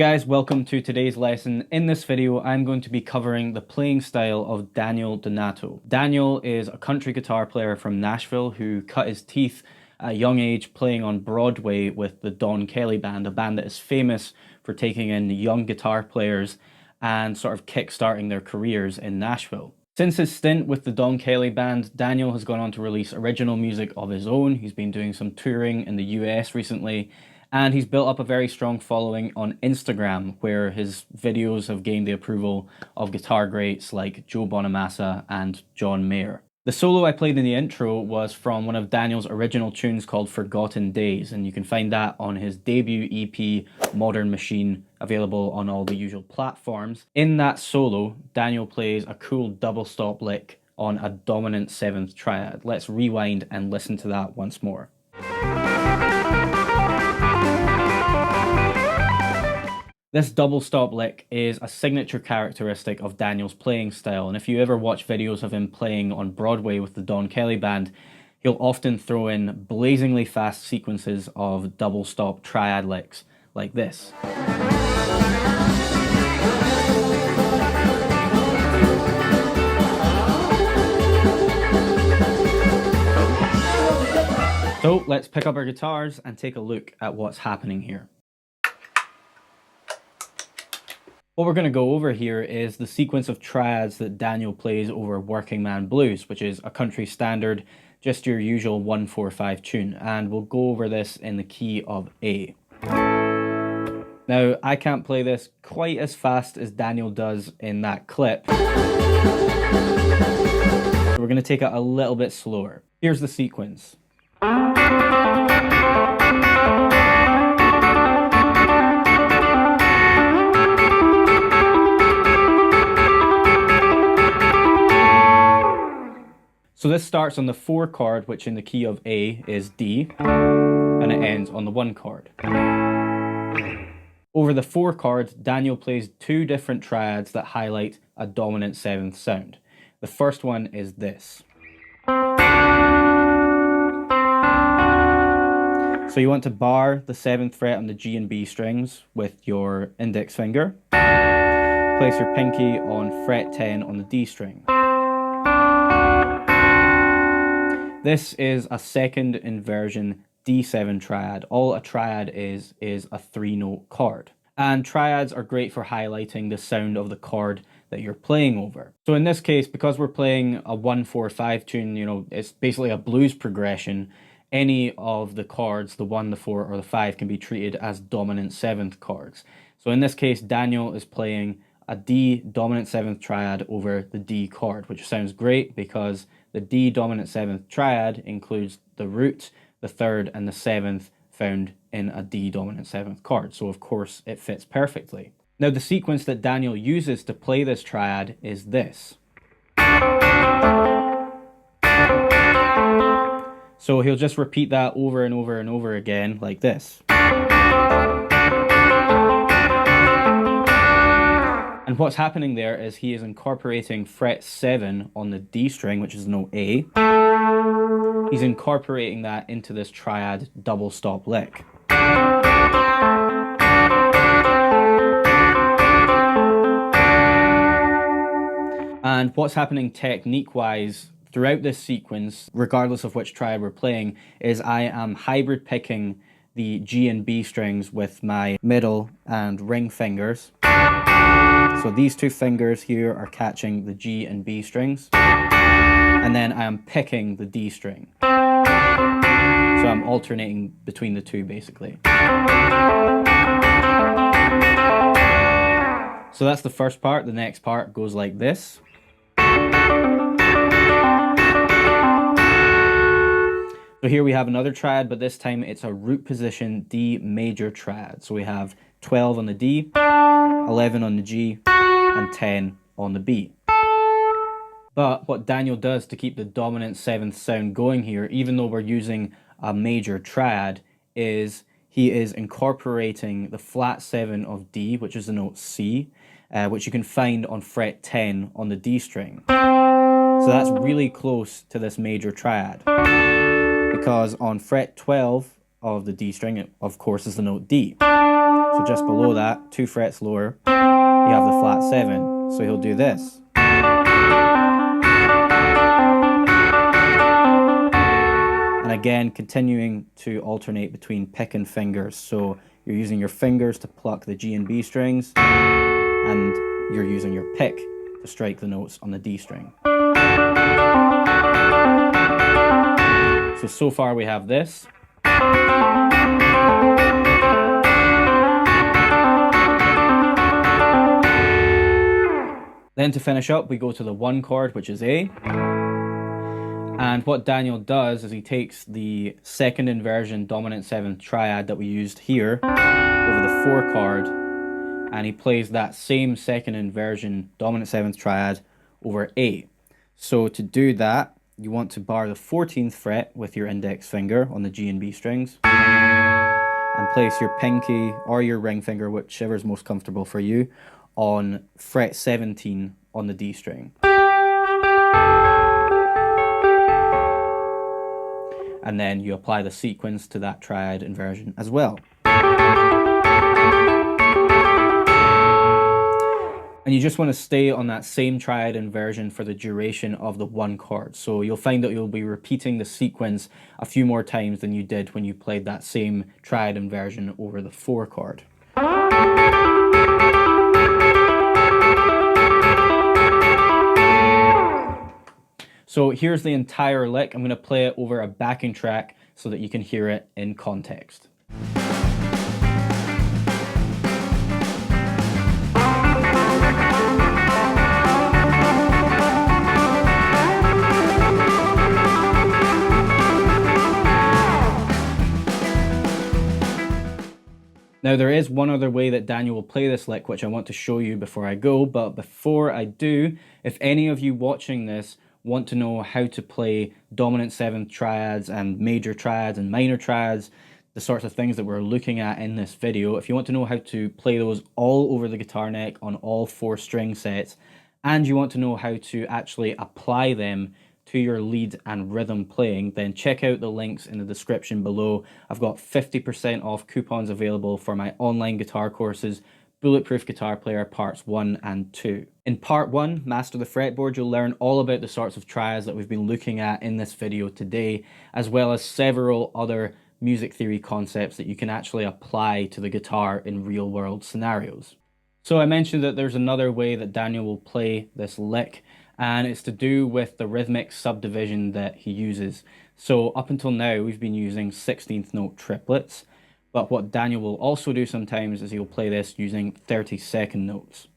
guys, welcome to today's lesson. In this video, I'm going to be covering the playing style of Daniel Donato. Daniel is a country guitar player from Nashville who cut his teeth at a young age playing on Broadway with the Don Kelly Band, a band that is famous for taking in young guitar players and sort of kickstarting their careers in Nashville. Since his stint with the Don Kelly Band, Daniel has gone on to release original music of his own. He's been doing some touring in the US recently, and he's built up a very strong following on Instagram, where his videos have gained the approval of guitar greats like Joe Bonamassa and John Mayer. The solo I played in the intro was from one of Daniel's original tunes called Forgotten Days, and you can find that on his debut EP, Modern Machine, available on all the usual platforms. In that solo, Daniel plays a cool double stop lick on a dominant 7th triad. Let's rewind and listen to that once more. This double stop lick is a signature characteristic of Daniel's playing style, and if you ever watch videos of him playing on Broadway with the Don Kelly Band, he'll often throw in blazingly fast sequences of double stop triad licks like this. So let's pick up our guitars and take a look at what's happening here. What we're going to go over here is the sequence of triads that Daniel plays over Working Man Blues, which is a country standard, just your usual 1-4-5 tune, and we'll go over this in the key of A. Now, I can't play this quite as fast as Daniel does in that clip, so we're going to take it a little bit slower. Here's the sequence. So this starts on the 4 chord, which in the key of A is D, and it ends on the 1 chord. Over the 4 chord, Daniel plays 2 different triads that highlight a dominant 7th sound. The first one is this. So you want to bar the 7th fret on the G and B strings with your index finger. Place your pinky on fret 10 on the D string. This is a second inversion D7 triad. All a triad is a 3-note chord. And triads are great for highlighting the sound of the chord that you're playing over. So in this case, because we're playing a 1-4-5 tune, you know, it's basically a blues progression, any of the chords, the 1, the 4, or the 5, can be treated as dominant 7th chords. So in this case, Daniel is playing a D dominant 7th triad over the D chord, which sounds great because the D dominant 7th triad includes the root, the 3rd, and the 7th found in a D dominant 7th chord. So of course it fits perfectly. Now the sequence that Daniel uses to play this triad is this. So he'll just repeat that over and over and over again like this. And what's happening there is he is incorporating fret 7 on the D string, which is the note A. He's incorporating that into this triad double stop lick. And what's happening technique-wise throughout this sequence, regardless of which triad we're playing, is I am hybrid picking the G and B strings with my middle and ring fingers. So these 2 fingers here are catching the G and B strings, and then I am picking the D string. So I'm alternating between the 2 basically. So that's the first part. The next part goes like this. So here we have another triad, but this time it's a root position D major triad. So we have 12 on the D, 11 on the G, and 10 on the B. But what Daniel does to keep the dominant 7th sound going here, even though we're using a major triad, is he is incorporating the flat 7 of D, which is the note C, which you can find on fret 10 on the D string. So that's really close to this major triad, because on fret 12 of the D string, it, of course, is the note D. So just below that, 2 frets lower, you have the flat 7. So he'll do this. And again, continuing to alternate between pick and fingers. So you're using your fingers to pluck the G and B strings, and you're using your pick to strike the notes on the D string. So far we have this. Then to finish up, we go to the 1 chord, which is A. And what Daniel does is he takes the second inversion dominant 7th triad that we used here over the 4 chord, and he plays that same second inversion dominant 7th triad over A. So to do that, you want to bar the 14th fret with your index finger on the G and B strings, and place your pinky or your ring finger, whichever is most comfortable for you, on fret 17 on the D string. And then you apply the sequence to that triad inversion as well. And you just want to stay on that same triad inversion for the duration of the 1 chord. So you'll find that you'll be repeating the sequence a few more times than you did when you played that same triad inversion over the 4 chord. So here's the entire lick. I'm going to play it over a backing track so that you can hear it in context. Now there is one other way that Daniel will play this lick which I want to show you before I go, but before I do, if any of you watching this want to know how to play dominant 7th triads and major triads and minor triads, the sorts of things that we're looking at in this video, if you want to know how to play those all over the guitar neck on all 4 string sets, and you want to know how to actually apply them to your lead and rhythm playing, then check out the links in the description below. I've got 50% off coupons available for my online guitar courses, Bulletproof Guitar Player Parts 1 and 2. In Part 1, Master the Fretboard, you'll learn all about the sorts of triads that we've been looking at in this video today, as well as several other music theory concepts that you can actually apply to the guitar in real-world scenarios. So I mentioned that there's another way that Daniel will play this lick, and it's to do with the rhythmic subdivision that he uses. So up until now, we've been using 16th note triplets, but what Daniel will also do sometimes is he'll play this using 32nd notes.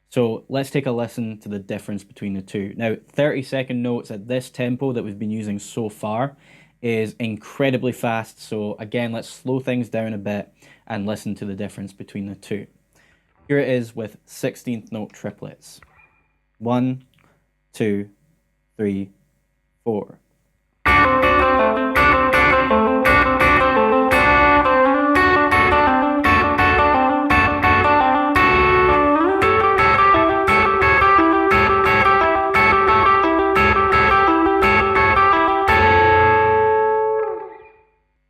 So let's take a listen to the difference between the two. Now, 32nd notes at this tempo that we've been using so far is incredibly fast. So again, let's slow things down a bit and listen to the difference between the two. Here it is with 16th note triplets. 1, 2, 3, 4.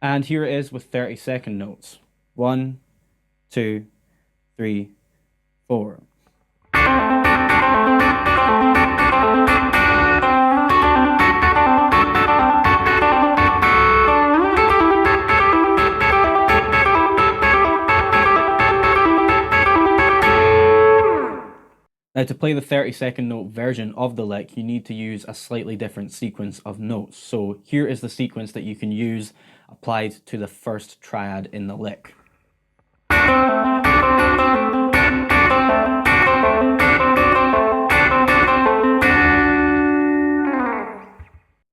And here it is with 32nd notes. 1, 2, 3, 4. Now to play the 32nd note version of the lick, you need to use a slightly different sequence of notes. So here is the sequence that you can use applied to the first triad in the lick.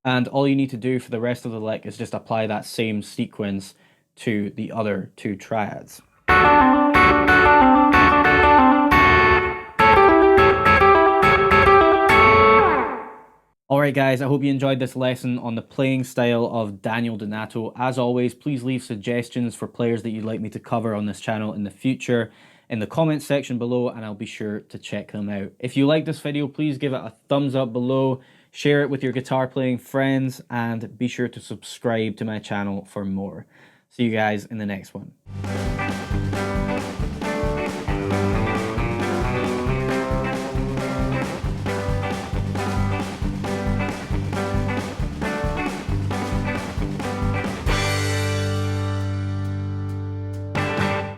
And all you need to do for the rest of the lick is just apply that same sequence to the other 2 triads. Alright guys, I hope you enjoyed this lesson on the playing style of Daniel Donato. As always, please leave suggestions for players that you'd like me to cover on this channel in the future in the comments section below, and I'll be sure to check them out. If you like this video, please give it a thumbs up below, share it with your guitar playing friends, and be sure to subscribe to my channel for more. See you guys in the next one.